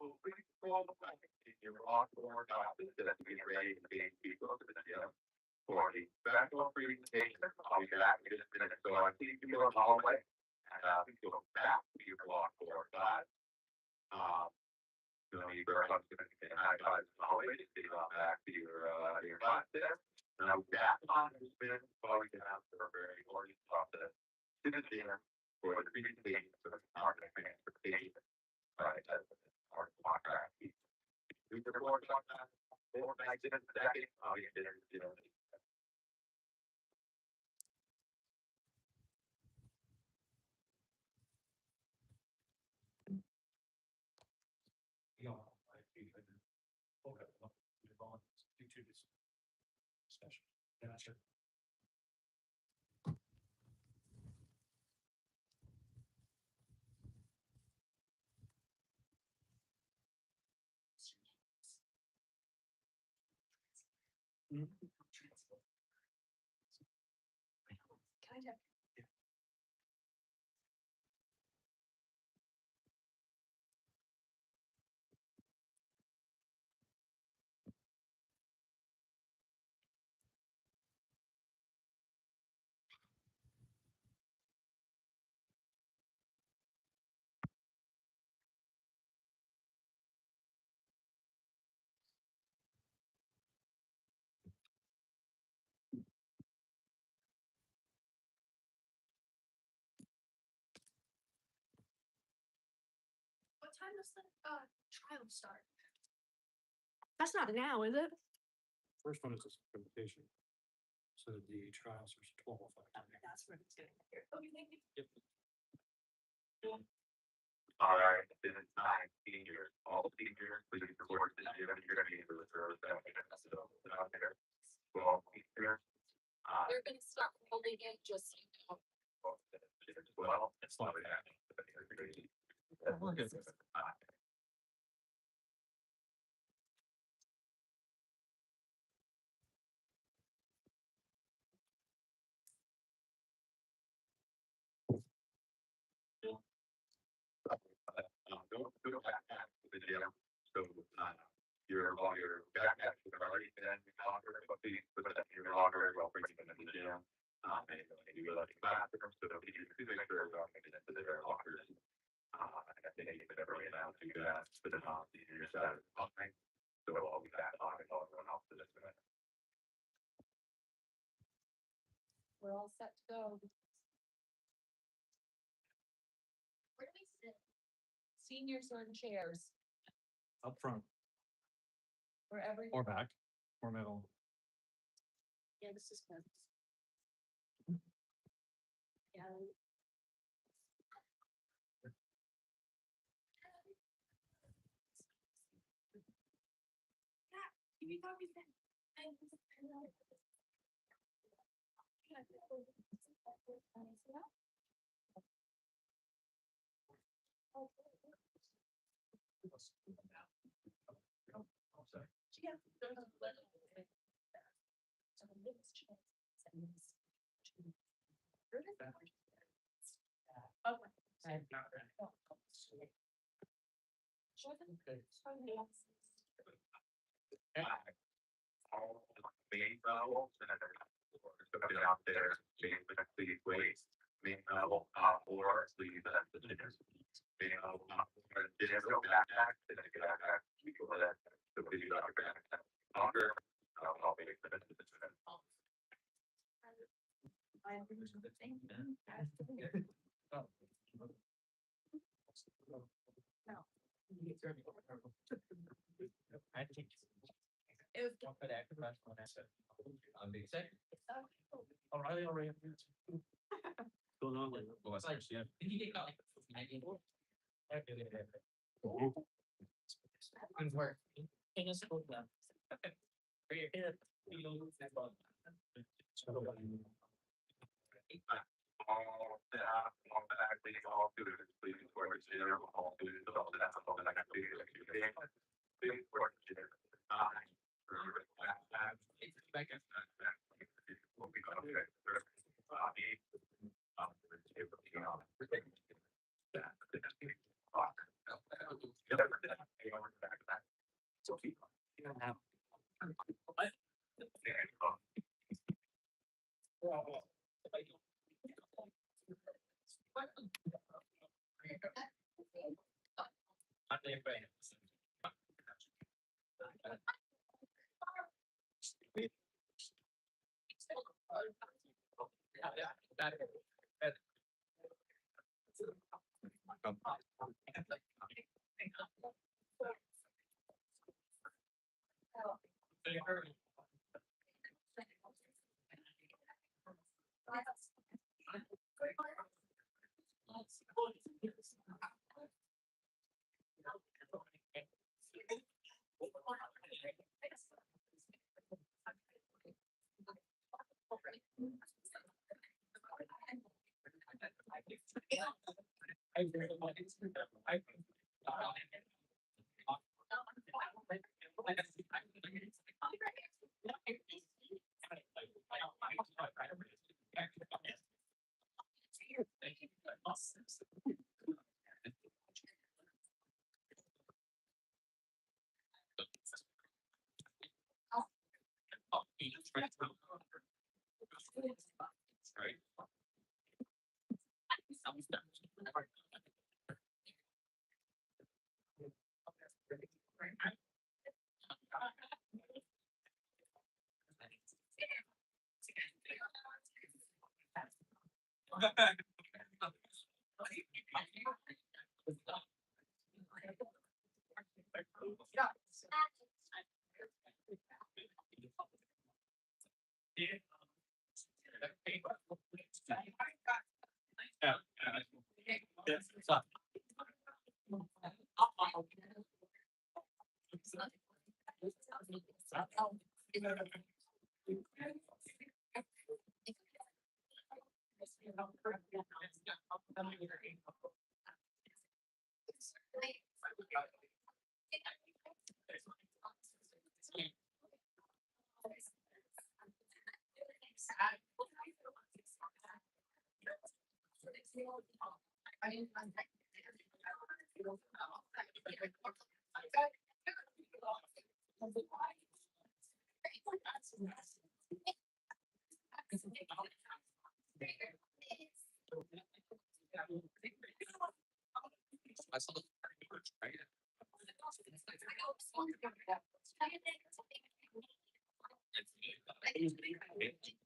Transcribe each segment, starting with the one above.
You're on board office that we get ready to be people to the gym for the special presentation. I'll be back in just a minute. So I see you in the hallway and go back to your block for class. You know, you better not get anything high five in the hallway to see back to your class there. And I'll be back on this minute probably can have a very orderly process to the gym for the presentation for the Department of Transportation. Right, that's our contract. We report on that 4 nights in a decade. Oh, you did it, Special. Yeah, sure. Kind of. What time does the trial start? That's not now, is it? First one is this presentation. So the trials are 12:05. Okay, that's where it's getting here. Okay, thank you. Yep. all right, this is 9 seniors, all seniors, please report this year. You're going to be able to serve that. So, out there, 12 seniors. They're gonna start holding it just. Well, it's not happening. Don't go back to the gym. So, your backpacks are already been longer, but these, your longer, well, bring them in the gym. And you like bathrooms, so if you make sure they're going into their lockers. I think you could ever allow to do that, but then your side of the line. So I'll be back on and I'll run off to this minute. We're all set to go. Where do we sit? Seniors are in chairs, Up front wherever. or back or middle. Yeah, this is good. Yeah. You thought we said. Main level, and then somebody out there, please wait. Main level, or please, the dinners. Main level, dinner, go backpack, and then get back, people that, so please do not back. Longer, I'll be excited. I think. I'm being sick. O'Reilly already. Going on with. Well, I said, yeah. Did you get caught? Good work. In a school now. Very good. You don't lose that ball. All that, all students, please report to dinner, all students, all that, all that I got to do. Please report to dinner. Back in. Will be okay.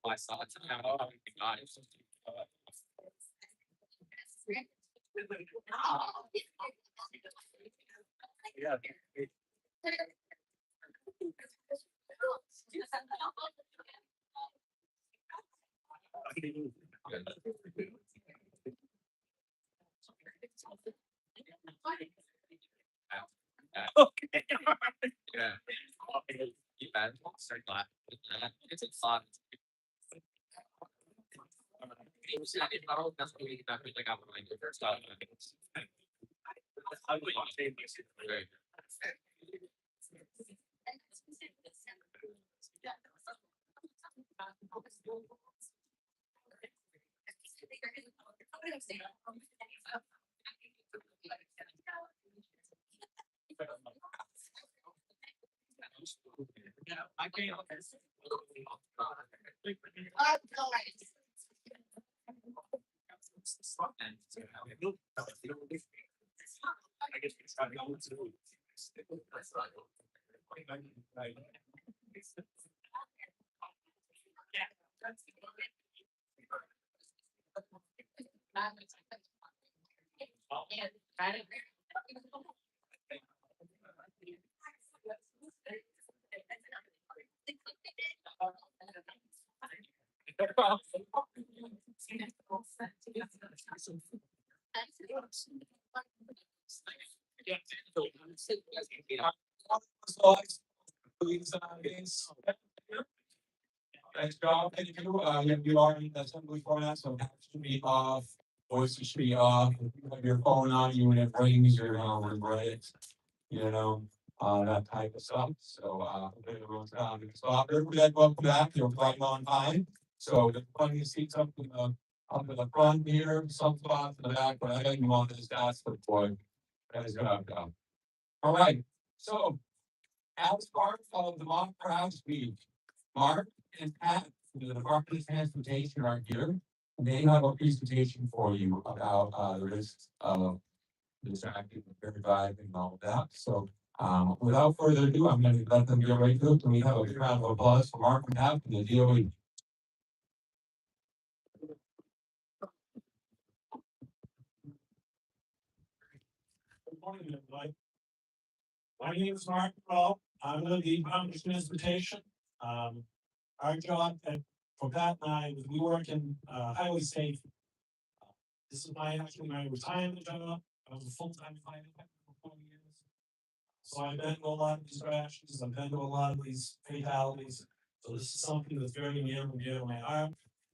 I saw it. Oh my God. Yeah. Okay. Yeah. Keep that. Start that. It's a fun. That's what we got. Like I'm going to first start. Okay. I can't. I guess it's trying to go to. Nice job, thank you, you are in the assembly format, so that should be off, voice should be off, if you have your phone on you and it rings, you're gonna regret it. You know, that type of stuff, so, everyone's, so everybody welcome back, you're right on time. So the plenty of seats up in the front here, some spots in the back, but I didn't want this to ask for boy. That is gonna go. All right, so as part of the mock crowds week, Mark and Pat from the Department of Transportation are here. They have a presentation for you about the risks of distracted driving and all of that. So without further ado, I'm going to let them get right to it. Can we have a big round of applause for Mark and Pat from the DOE? morning, everybody. My name is Mark Munroe. I'm with the Department of Transportation. Our job for Pat and I, we work in, highway safety. This is actually my retirement job. I was a full-time firefighter for 4 years. So I've been to a lot of these crashes. I've been to a lot of these fatalities. So this is something that's very near and dear to my heart.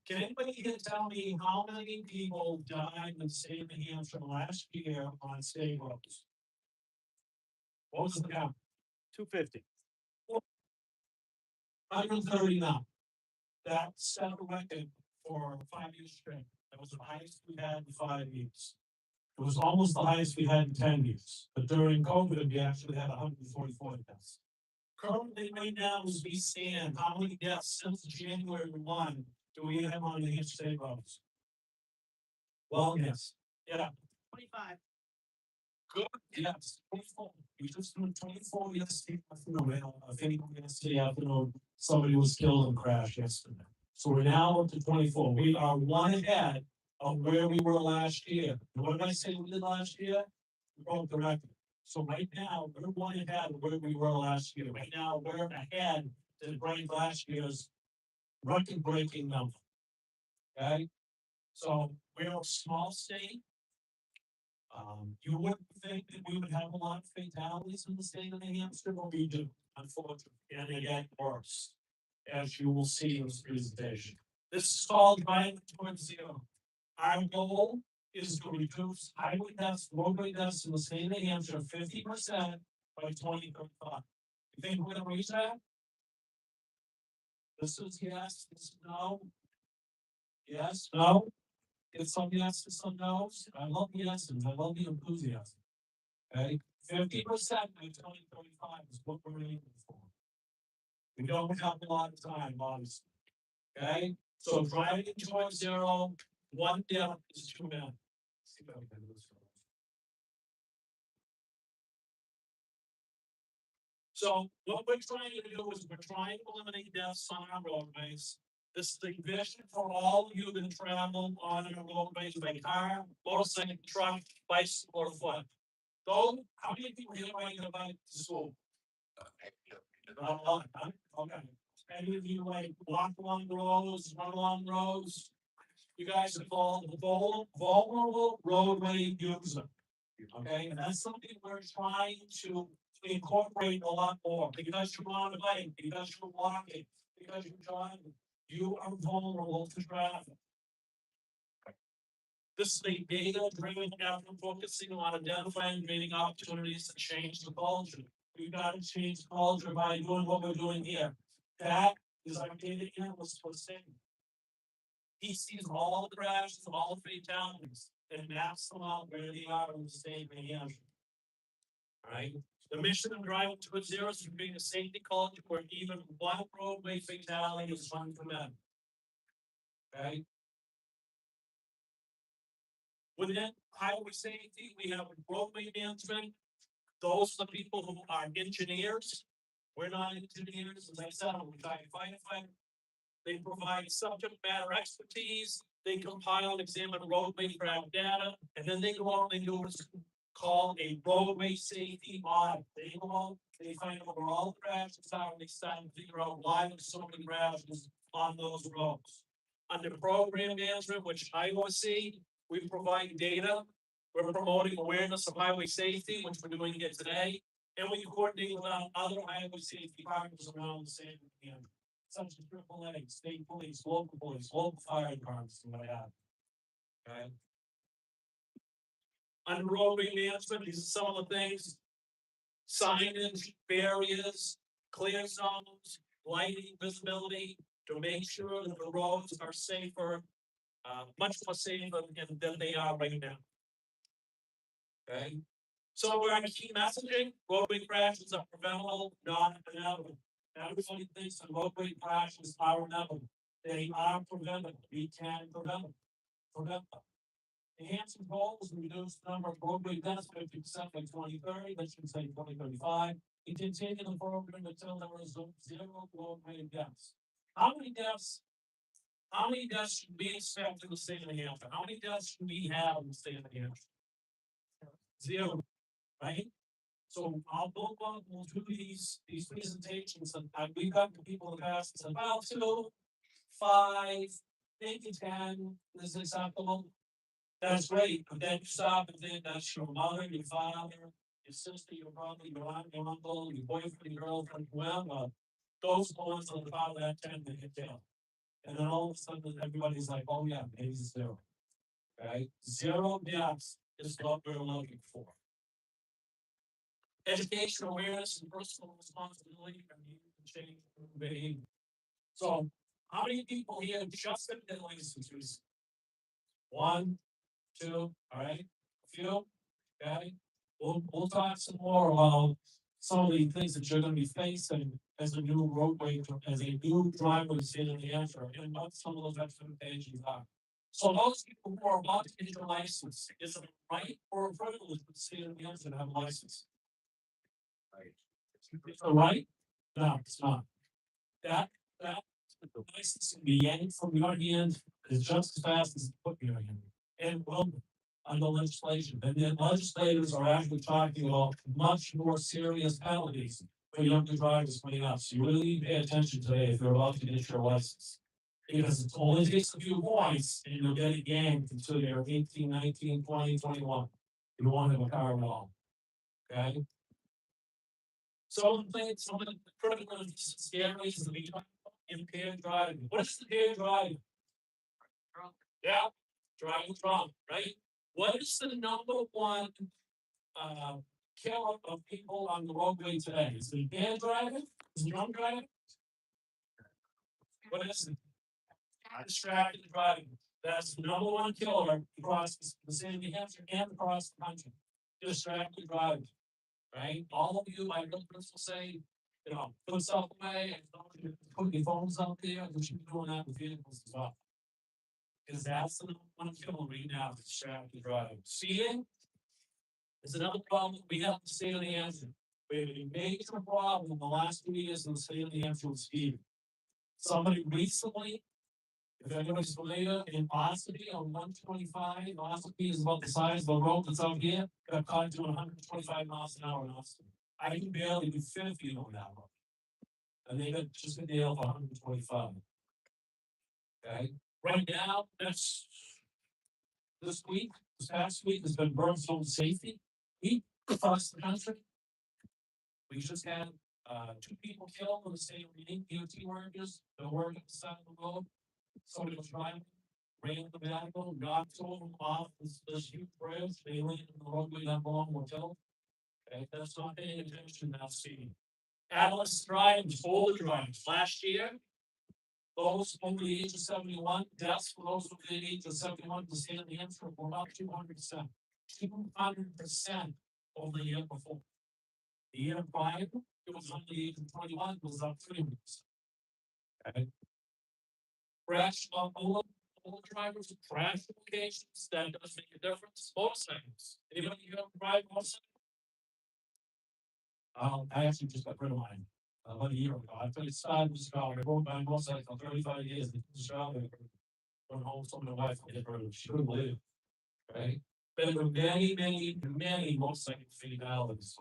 Can anybody here tell me how many people died in the state of New Hampshire last year on state roads? What was the count? 250. 139. That set a record for 5 years straight. That was the highest we had in 5 years. It was almost the highest we had in 10 years. But during COVID, we actually had 144 deaths. Currently, right now, as we stand, how many deaths since January 1 do we have on the Hampshire State roads? Well, yes. Yeah. 25. Good, yes, 24. We just doing 24 yesterday afternoon. I think yesterday afternoon, somebody was killed in a crash yesterday. So we're now up to 24. We are one ahead of where we were last year. And what did I say we did last year? We broke the record. So right now, we're one ahead of where we were last year. Right now, we're ahead to break last year's record-breaking number. Okay? So we're a small state. You wouldn't think that we would have a lot of fatalities in the state of New Hampshire, but we do, unfortunately, and they get worse, as you will see in this presentation. This is called Driving Towards Zero. Our goal is to reduce highway deaths, roadway deaths in the state of New Hampshire 50% by 2035. You think we're gonna reach that? This is yes, this is no. Yes, no. Get some yeses, some no's. I love the yeses. I love the enthusiasm. Okay, 50% by 2035 is what we're aiming for. We don't have a lot of time, obviously. Okay, so driving towards zero, one death is too many. See if I can do this. So what we're trying to do is we're trying to eliminate deaths on our roadways. This is the vision for all of you that travel on our roadways by car, motorcycle, truck, bicycle, or foot. So, how many people here riding a bike to school? Not a lot, huh? Okay. Any of you like walk along the roads, run along the roads? You guys are called vulnerable roadway user. Okay, and that's something we're trying to incorporate a lot more, because you're on a bike, because you're walking, because you're driving. You are vulnerable to traffic. This is a data-driven effort focusing on identifying and creating opportunities to change the culture. We've got to change the culture by doing what we're doing here. That is our data analyst for saying. He sees all the crashes, all the fatalities, and maps them out where they are in the state of New Hampshire. All right. The mission of Driving Towards Zero is to bring a safety culture where even one roadway fatality is one for them. Okay. Within highway safety, we have roadway management. Those are the people who are engineers. We're not engineers, as I said, I'm a retired firefighter. They provide subject matter expertise. They compile and examine roadway crash data, and then they go out and do what's called a roadway safety audit. They go out, they find out where all the crashes are, and they start to figure out why there's so many crashes on those roads. Under program management, which I oversee, we provide data. We're promoting awareness of highway safety, which we're doing here today, and we coordinate with our other highway safety partners around the state of New Hampshire, such as AAA, state police, local fire departments, and what have. Okay. Under roadway management, these are some of the things: signage, barriers, clear zones, lighting, visibility, to make sure that the roads are safer, much more safer than they are right now. Okay. So we're key messaging: roadway crashes are preventable, not inevitable. Everybody thinks that roadway crashes are inevitable. They are preventable. We can prevent them. The Hampshire goal is to reduce the number of roadway deaths 50% by 2030. That should say 2035. We continue the program until there is zero roadway deaths. How many deaths should we expect in the state of New Hampshire? How many deaths should we have in the state of New Hampshire? Zero. right? So I'll go on, we'll do these presentations, and we've got the people in the past, that said, well, 2, 5, maybe 10 is acceptable. That's great, but then you stop and think that's your mother, your father, your sister, your brother, your aunt, your uncle, your boyfriend, your girlfriend, whoever. Those ones on the top of that 10 that get killed. And then all of a sudden, everybody's like, oh yeah, maybe 0. Right? 0 deaths is what we're looking for. Education awareness and personal responsibility are needed to change behavior. So, how many people here just got their licenses? 1, 2, all right, a few, okay? We'll talk some more about some of the things that you're gonna be facing as a new roadway, as a new driver in the state of New Hampshire, and what some of those expectations are. So those people who are about to get your license, is it a right or a privilege for the state of New Hampshire to have a license? Right. It's a right? No, it's not. That the license can be yanked from your hand is just as fast as put in your hand. And will under legislation, and then legislators are actually talking about much more serious penalties for younger drivers coming up. So you really need to pay attention today if you're about to get your license. Because it only takes a few points and you'll get it yanked until you're 18, 19, 20, 21. You won't have a car at all. Okay? So some of the critical areas that we talk about impaired driving. What is impaired driving? Yeah, driving drunk, right? What is the number one killer of people on the roadway today? Is it impaired driving? Is it drunk driving? What is it? Distracted driving. That's the number one killer across the state of New Hampshire and across the country. Distracted driving. Right? All of you, my real principal say, you know, put stuff away and don't put your phones out there, you should be doing that with vehicles as well. Because that's the number one killer right now, distracted driving. Speeding is another problem we have in the state of New Hampshire. We have a major problem in the last 2 years in the state of New Hampshire with speeding. Somebody recently, if anybody's familiar, in Ossipee on 125, Ossipee is about the size of the road that's out here, got caught doing 125 miles an hour in Ossipee. I can barely do 50 on that road. And they got just a deal for 125. Okay, right now, that's this past week has been Burn Zone Safety Week across the country. We just had 2 people killed in the state of Maine, DOT workers, they're working at the side of the road. Somebody was driving, ran the vehicle, knocked 2 of them off this huge bridge, they landed in the roadway that long, were killed. Okay, that's not paying attention, now speeding. Adolescent drivers, older drivers, last year, those over the age of 71, deaths for those over the age of 71 in the state of New Hampshire were about 200%. 200% over the year before. The year prior, it was under the age of 21, it was up 300%. Okay. Crash older drivers, crash locations, that does make a difference. Motorcycles. Anybody here drive motorcycles? I actually just got rid of mine about a year ago. I put it started this car. I rode my motorcycle 35 years. Went home, told my wife I get rid of it. She couldn't believe it. Right? But there were many motorcycle fatalities.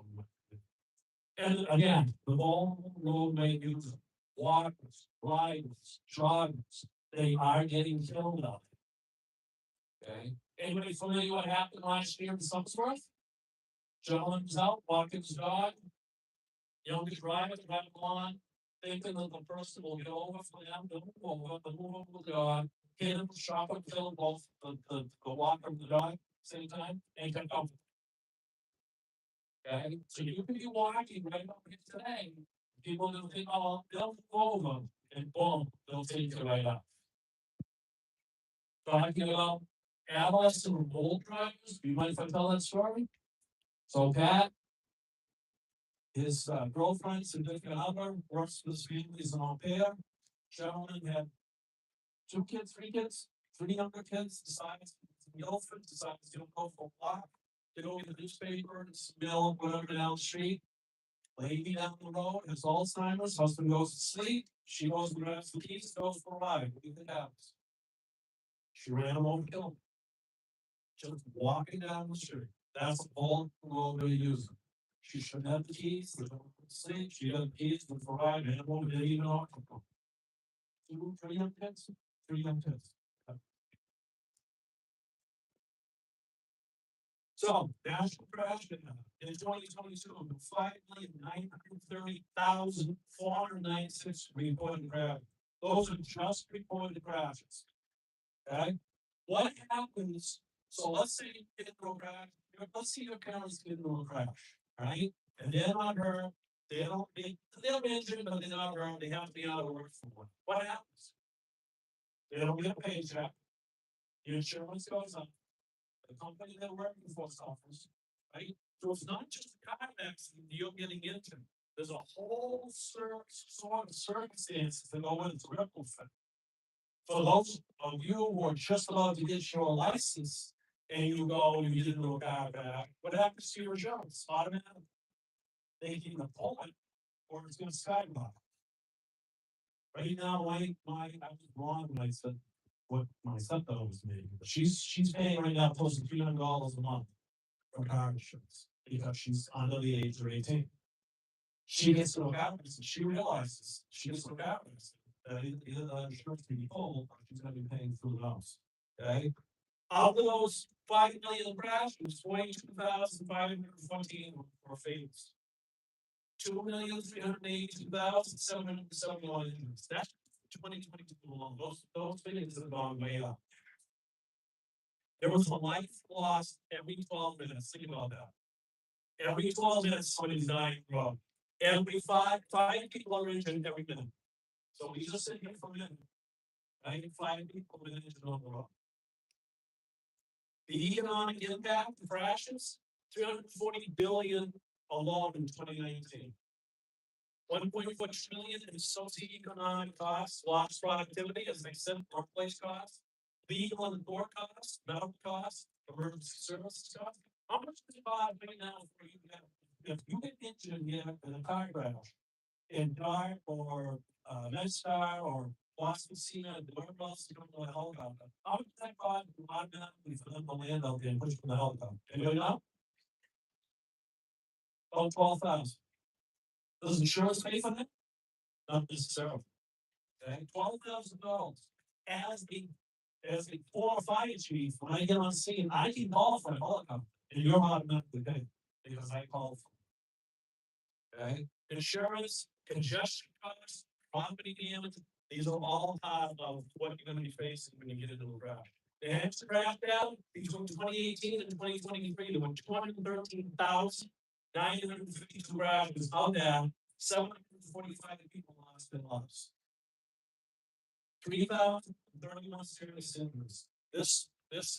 And again, the whole roadway users, walkers, riders, joggers, they are getting killed out. Okay. Anybody familiar what happened last year in Summersworth? Gentleman was out walking his dog. Younger driver driving along, thinking that the person will get over for them, to move over the dog, hit him, shot him, kill both the walker and the dog at the same time, and got over. Okay, so you can be walking right over here today. People will think, oh, they'll move over, and boom, they'll take you right up. Talking about adolescent and old drivers, do you mind if I tell that story? So Pat, his girlfriend, significant other, works for his family as an au pair. Gentleman had 2 kids, 3 kids, 3 younger kids, decides to go for a walk, to go to the newspaper, and smell whatever down the street. Lady down the road has Alzheimer's, husband goes to sleep, she goes and grabs the keys, goes for a ride. What do you think happens? She ran him over, killed him. Just walking down the street. That's a full road we're using. She shouldn't have the keys, the door would sleep, she had the keys, the provide, and one didn't even know. Three young kids, 3 young kids. So, national crash data in 2022, 5,930,496 reported crashes. Those are just reported crashes. Okay? What happens, so let's say you get into a crash, let's say your parents get into a crash, right? And they're not hurt, they're injured, but they're not hurt, they have to be out of work for one. What happens? They don't get a paycheck, the insurance goes up, the company they're working for suffers, right? So it's not just a car accident you're getting into. There's a whole sort of circumstances that go into ripple effect. For those of you who are just about to get your license and you go, you get into a car crash, what happens to your insurance? Automatically. They can either pull it or it's gonna skyrocket. Right now, I was wrong when I said what my stepdaughter was making, but she's paying right now close to $300 a month for car insurance because she's under the age of 18. She gets to look out and she realizes she gets to look out that either the insurance can be pulled or she's gonna be paying through the house. Okay? Of those 5 million crashes, 22,514 were fatals. 2,382,771 injuries. That's 2022 alone. Those figures have gone way up. There was a life lost every 12 minutes. Think about that. Every 12 minutes, somebody's dying on the road. Every five people are injured every minute. So we just sit here for a minute. 5 people are injured on the road. The economic impact of crashes, 340 billion alone in 2019. 1.4 trillion in socioeconomic costs, lost productivity, as I said, workplace costs, legal and court costs, medical costs, emergency services costs. How much does it cost right now for you to have, if you get injured in a car crash in Dart or MedStar or Boston Cement, whatever else you come to a helicopter, how much does that cost automatically for them to land out there and push from the helicopter? Anybody know? About 12,000. Does insurance pay for that? Not necessarily. Okay, $12,000 as a former fire chief. When I get on scene, I can call for a helicopter, and you're automatically paid because I called for it. Okay, insurance, congestion costs, property damage. These are all part of what you're going to be facing when you get into a crash. The Hampshire crash down between 2018 and 2023, there were 213,952 crashes out there. 745 people lost their lives. 3,031 serious injuries. This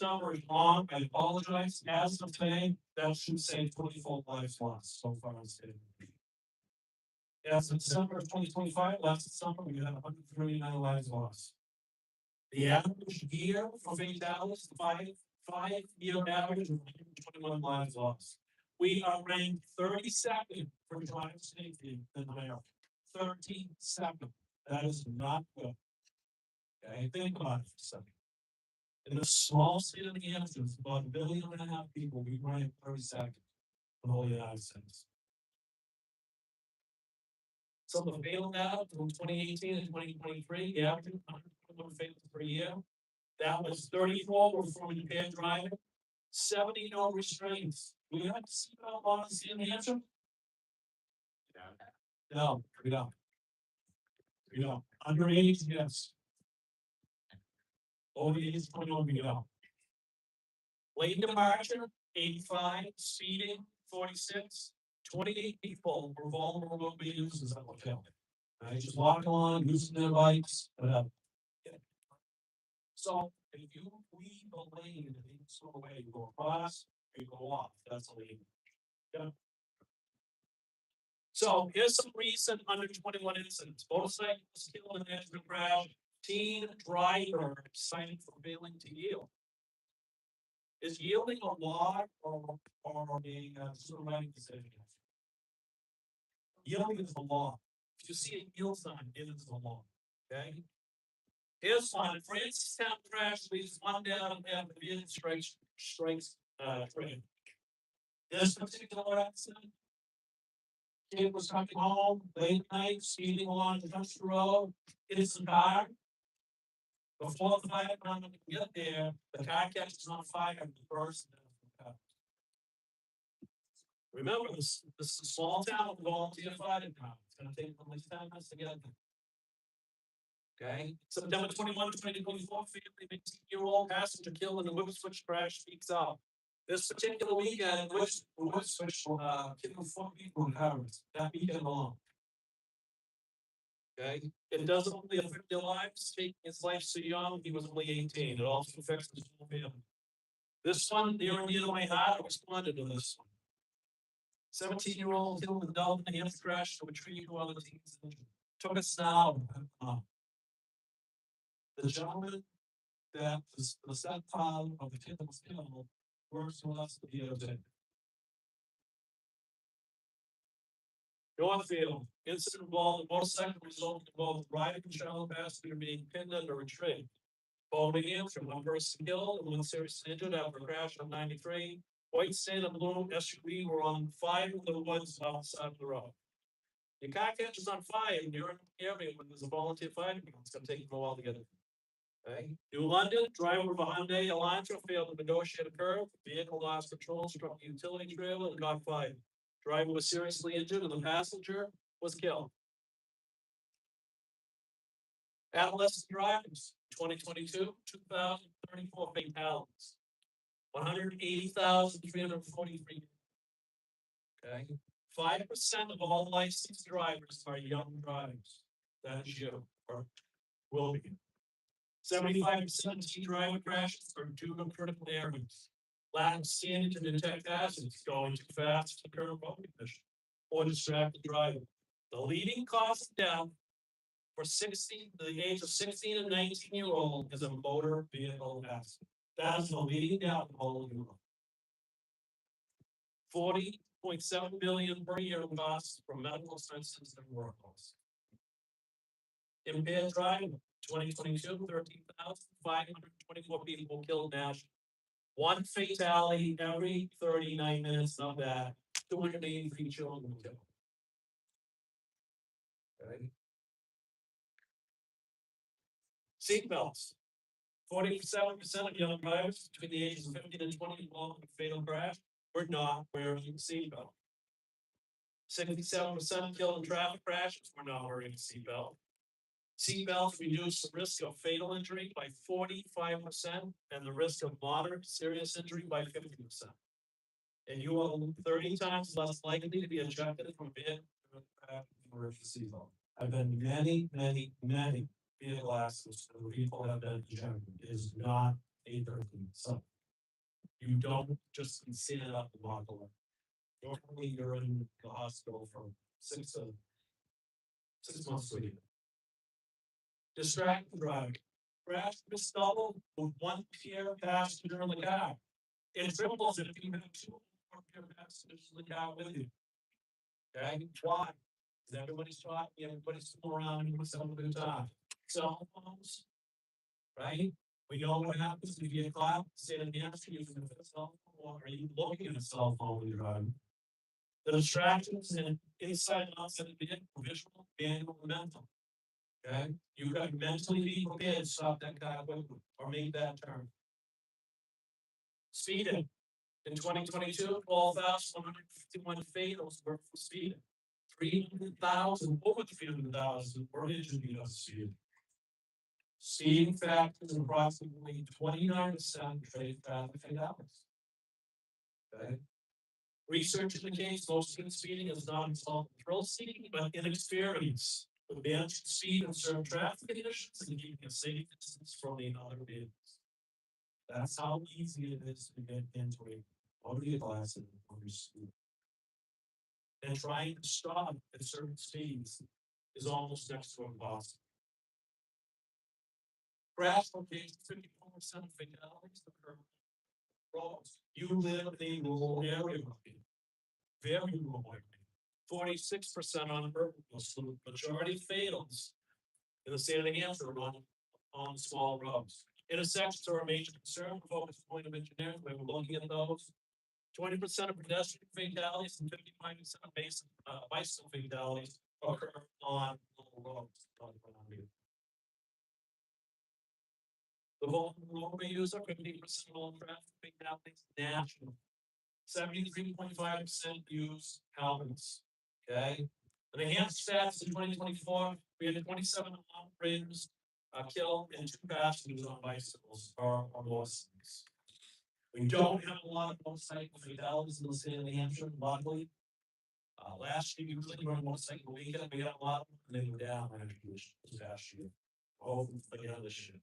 number is wrong. I apologize. As of today, that should say 24 lives lost so far in the state. As of December of 2025, last December, we had 139 lives lost. The average year for fatalities, five-year average of 121 lives lost. We are ranked 32nd for driver safety in America. 32nd. That is not good. Okay, think about it for a second. In a small state of New Hampshire, it's about 1.5 billion people, we rank 32nd in the whole United States. So the fatal data from 2018 and 2023, the average 121 fatals per year. That was 34 were from impaired driving, 70 no restraints. We have to see about laws in New Hampshire? No, we don't. We don't. Underage, yes. Over the age of 21, we don't. Late departure, 85, speeding, 46, 28 people were vulnerable to users that were killed. Right, just walking along, using their bikes, whatever. So if you leave a lane and you go away, you go across, you go off, that's illegal. Yeah. So here's some recent under 21 incidents. Motorcyclists killed in an accident crash. Teen driver cited for failing to yield. Is yielding a law or being a right decision? Yielding is a law. If you see a yield sign, it is a law. Okay. Here's one. Francistown crash leaves one down and the vehicle strikes train. This particular accident. Kid was coming home late at night, speeding along the country road, hits the car. Before the fire department can get there, the car catches on fire and bursts into the car. Remember, this is a small town with volunteer fire department. It's gonna take at least 10 minutes to get there. Okay, September 21, 2024, family 18-year-old passenger killed in the whip switch crash speaks out. This particular weekend, which killed 4 people in Paris, that weekend alone. Okay, it doesn't only affect their lives, taking his life so young, he was only 18, it also affects his whole family. This one, the Indian of my heart responded to this one. 17-year-old killed and adult in a Hampshire crash to a tree, 2 other teens injured. Took us now. The gentleman that is the stepfather of the kid that was killed works with us at the DOJ. Northfield, incident involved a motorcycle resulting in both rider and child passenger being pinned under a tree. Following Hampshire, 1 person killed and 1 seriously injured after a crash on 93. White sand and blue SUV were on fire in the woods outside of the road. Your car catches on fire and you're in the area when there's a volunteer fire department, it's gonna take you a while to get it. Okay. New London, driver of a Hyundai Elantra failed to negotiate a curve. Vehicle lost control, struck a utility trailer and got fired. Driver was seriously injured and the passenger was killed. Adolescent drivers, 2022, 2,034 fatalities. 180,343. Okay. 5% of all licensed drivers are young drivers. That is you, or will be. 75% of teen driver crashes are due to critical errors. Lack of standing to detect hazards, going too fast to curb road condition, or distracted driving. The leading cause of death for the age of 16 and 19-year-old is a motor vehicle accident. That is the leading death of all of Europe. 40.7 billion per year in costs from medical expenses and work costs. Impaired driving, 2022, 13,524 people killed nationally. 1 fatality every 39 minutes of that, 283 children killed. Okay. Seatbelts. 47% of young drivers between the ages of 15 and 20 involved in a fatal crash were not wearing a seatbelt. 67% killed in traffic crashes were not wearing a seatbelt. Seatbelts reduce the risk of fatal injury by 45% and the risk of moderate serious injury by 50%. And you are 30 times less likely to be ejected from a vehicle for a seatbelt. I've been many vehicle accidents where people have been ejected. It is not a 13. So you don't just stand up and walk away. Normally you're in the hospital for 6 months a year. Distracted driving. Crash risk double with 1 peer passenger in the car. It triples if you have 2 more peer passengers in the car with you. Okay, why? Because everybody's talking, everybody's fooling around, everybody's having a good time. Cell phones, right? We know what happens if you get caught, say in the Hampshire using a cell phone, or even looking at a cell phone when you're driving. The distractions and inside and outside of the vehicle, visual, manual, and mental. Okay, you've got to mentally be prepared to stop that car quickly or make that turn. Speeding. In 2022, 12,151 fatals were for speeding. 300,000, over 300,000 were injured because of speeding. Speeding factors approximately 29% of traffic fatalities. Okay. Research indicates most teen speeding is not involved in thrill seeking, but inexperience. The managed speed in certain traffic conditions and keeping a safe distance from the other vehicles. That's how easy it is to get into a motor vehicle accident when you're speeding. And trying to stop at certain speeds is almost next to impossible. Crash locations, 54% of fatalities occur on roads. You live in a rural area, very rural area. 46% on urban roads. The majority of fatals in the state of New Hampshire are on small roads. Intersections are a major concern. Focus point of engineering, we were looking at those. 20% of pedestrian fatalities and 55% of bicycle fatalities occur on local roads. The vulnerable roadway user, 50% of all traffic fatalities national. 73.5% use helmets. Okay. And the Hampshire stats in 2024, we had 27 operators killed and 2 passengers on bicycles or motorcycles. We don't have a lot of motorcycle fatalities in the state of New Hampshire, luckily. Last year, usually during motorcycle weekend, we had a lot of them, and they were down this past year. Oh, again, this year.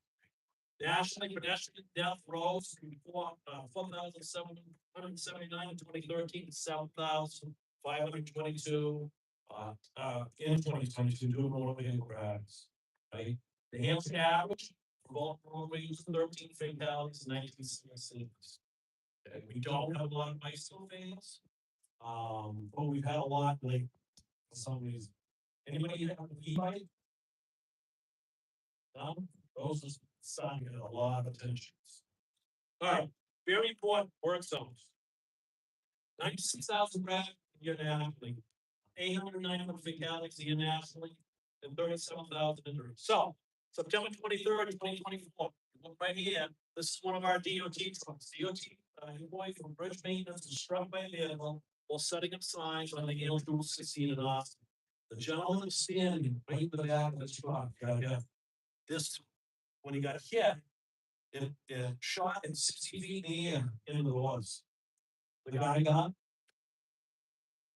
Nationally, pedestrian death rose from 4,779 in 2013 to 7,522 in 2022 due to motor vehicle crashes. Right? The Hampshire average for both roadways 13 fatalities in 1966. Okay, we don't have a lot of bicycle fails, but we've had a lot like for some reason. Anybody have an e-bike? No, those are starting to get a lot of attention. All right, very important work zones. 96,000 crashes a year nationally, 891 fatalities a year nationally, and 37,000 injuries. So, September 23rd, 2024, look right here. This is one of our DOT trucks. DOT employee from bridge maintenance was struck by a vehicle while setting up signs on the Yale Route 16 in Austin. The gentleman was standing right in the back of his truck. This, when he got hit, it shot at 60 feet in the air into the woods. The guy got up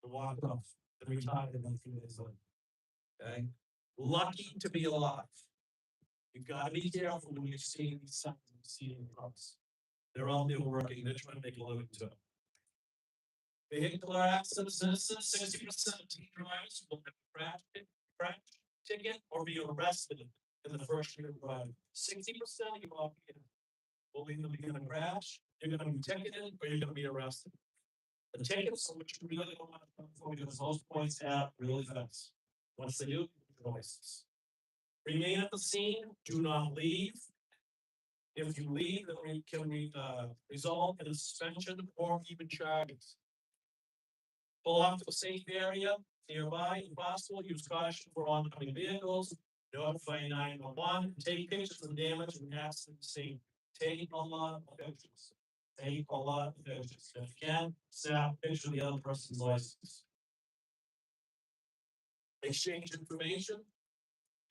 and walked off and retired in a few days later. Okay, lucky to be alive. You've got to be careful when you see these signs and see the trucks. They're out there working, they're trying to make a living too. Vehicular accidents, 60% of teen drivers will have a crash ticket or be arrested in the first year of driving. 60% of you all will either be in a crash, you're going to be ticketed, or you're going to be arrested. The tickets, which you really don't want to come for because those points out really fast. Once they do, your license. Remain at the scene, do not leave. If you leave, it can result in a suspension or even charges. Pull off to a safe area nearby if possible, use caution for oncoming vehicles, notify 911, take pictures of damage and accident scene. Take a lot of pictures. Take a lot of pictures. If you can, snap a picture of the other person's license. Exchange information.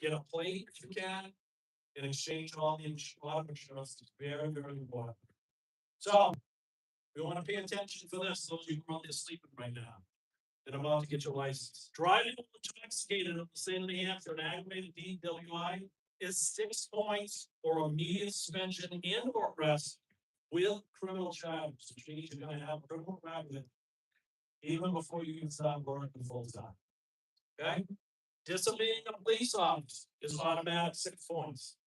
Get a plate if you can. And exchange all the auto insurance. It's very, very important. So, we want to pay attention for this. Those of you who are out there sleeping right now and about to get your license. Driving intoxicated in the state of New Hampshire, an aggravated DWI is 6 points or immediate suspension and or arrest with criminal charges, which means you're going to have a criminal record even before you can start working full time. Okay? Disobeying a police officer is automatic 6 points.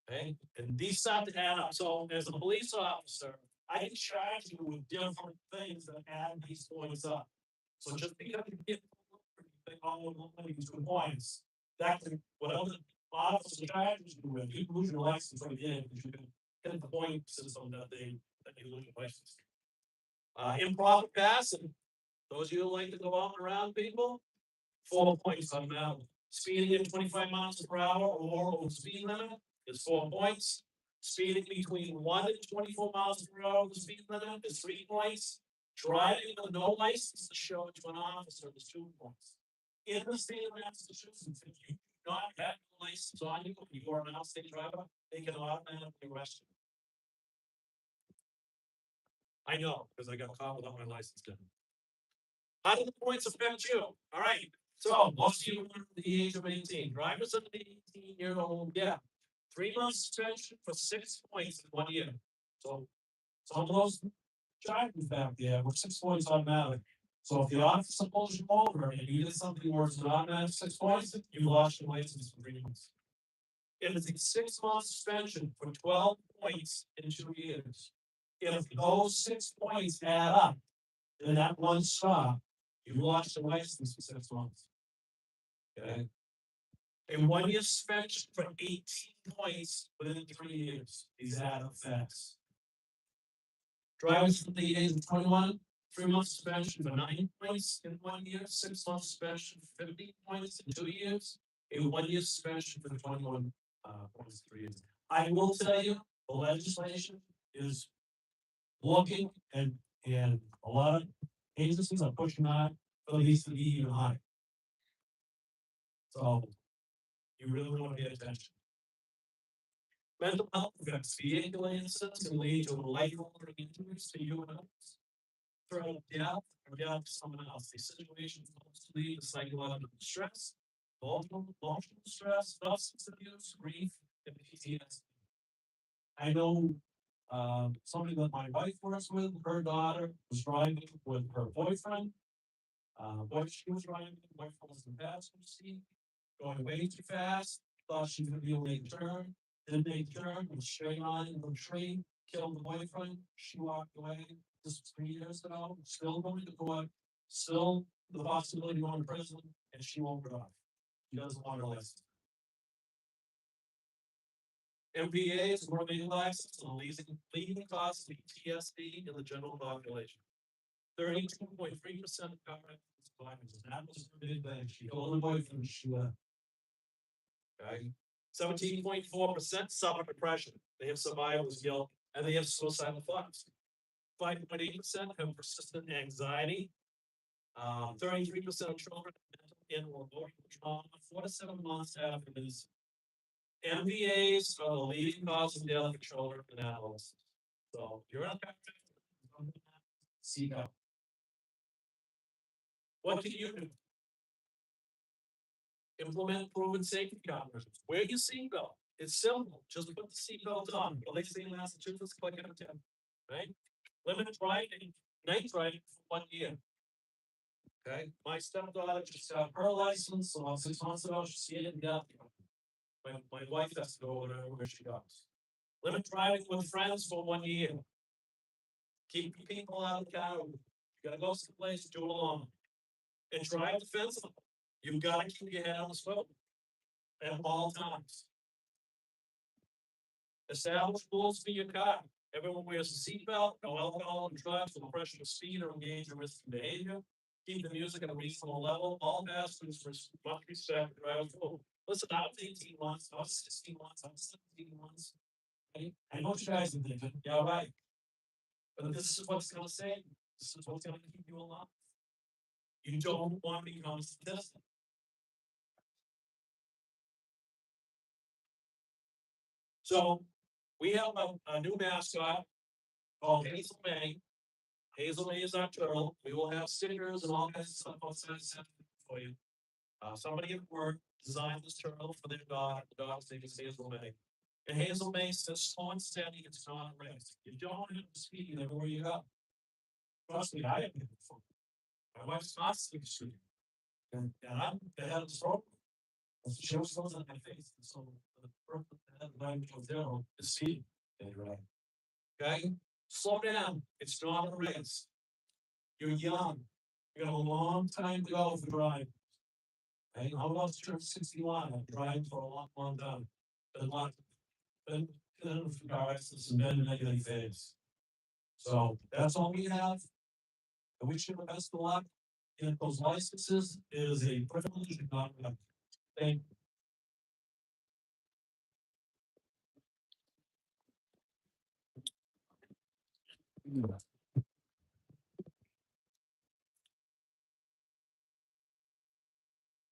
Okay, and these start to add up. So, as a police officer, I can charge you with different things that add these points up. So, just because you get only 2 points, that can, whatever the officer charges you with, you lose your license right there because you can get the point system that you lose your license. Improper passing. Those of you who like to go out and around people, 4 points on that. Speeding at 25 miles per hour or more over the speed limit is 4 points. Speeding between 1 and 24 miles per hour the speed limit is 3 points. Driving with no license to show to an officer is 2 points. In the state of Massachusetts, if you do not have a license on you, if you are an out-of-state driver, they can automatically arrest you. I know, because I got caught without my license. How do the points affect you? All right. So most of you are under the age of 18. Drivers under the 18-year-old, yeah. 3 months suspension for 6 points in 1 year. So some of those drivers back there were 6 points automatic. So if the officer pulls you over and you did something worse than automatic 6 points, you lost your license for 3 months. It is a 6 month suspension for 12 points in 2 years. If those 6 points add up, then that one stop, you lost your license for 6 months. Okay. A 1 year suspension for 18 points within 3 years. These add up fast. Drivers from the age of 21, 3 months suspension for 9 points in 1 year, 6 months suspension for 15 points in 2 years, a 1 year suspension for 21 points, 3 years. I will tell you, the legislation is looking and a lot of agencies are pushing on for these to be even higher. So you really want to pay attention. Mental health effects, vehicular incidents can lead to life-altering injuries to you and others. Throughout death or death to someone else. These situations also lead to psychological stress, emotional stress, substance abuse, grief, and PTSD. I know somebody that my wife works with, her daughter was driving with her boyfriend. She was driving, the boyfriend was in the passenger seat, going way too fast, thought she was gonna be able to make a turn, didn't make a turn, went straight on into the tree, killed the boyfriend, she walked away. This was 3 years ago, still going to court, still the possibility of going to prison, and she won't drive. She doesn't want her license. MPAs, motivated license, and leading cause of PTSD in the general population. 32.3% of car accidents, and that was permitted by she told her boyfriend she left. Okay. 17.4% suffer depression. They have survivor's guilt and they have suicidal thoughts. 5.8% have persistent anxiety. 33% of children in or trauma 4 to 7 months after this. MVAs are the leading cause of death for children and adolescents. So if you're in a car accident, seek out. What can you do? Implement proven safety countermeasures. Wear your seatbelt. It's simple. Just put the seatbelt on. At least in Massachusetts, click on 10. Right? Limit driving, night driving for 1 year. Okay. My stepdaughter just got her license, so about 6 months ago, she see it in death. My wife has to go over there where she goes. Limit driving with friends for 1 year. Keep people out of the car. You gotta go someplace, do it alone. And drive defensively. You've got to keep your head on the swivel at all times. Establish rules for your car. Everyone wears a seatbelt, no alcohol and drugs, no pressure to speed or engage in risky behavior. Keep the music at a reasonable level. All passengers must respect the driver's rule. Listen, I was 18 months, I was 16 months, I was 17 months. Okay? I know what you guys are thinking, yeah, right. But this is what's gonna save you. This is what's gonna keep you alive. You don't want to become a statistic. So we have a new mascot called Hazel May. Hazel May is our turtle. We will have stickers and all kinds of stuff outside the center for you. Somebody at work designed this turtle for their dog. The dog's name is Hazel May. And Hazel May says slow and steady, it's not a race. You don't have to speed everywhere you go. Trust me, I have been before. My wife's constantly speeding. And I'm the head of the program. She always goes on my face. So the purpose of the language of zero is speed. Okay? Slow down. It's not a race. You're young. You got a long time to go for driving. Okay? How about turn 61? I've driving for a long time. Been in a few car accidents and been in negative phase. So that's all we have. I wish you the best of luck. And those licenses is a privilege and not a thank you.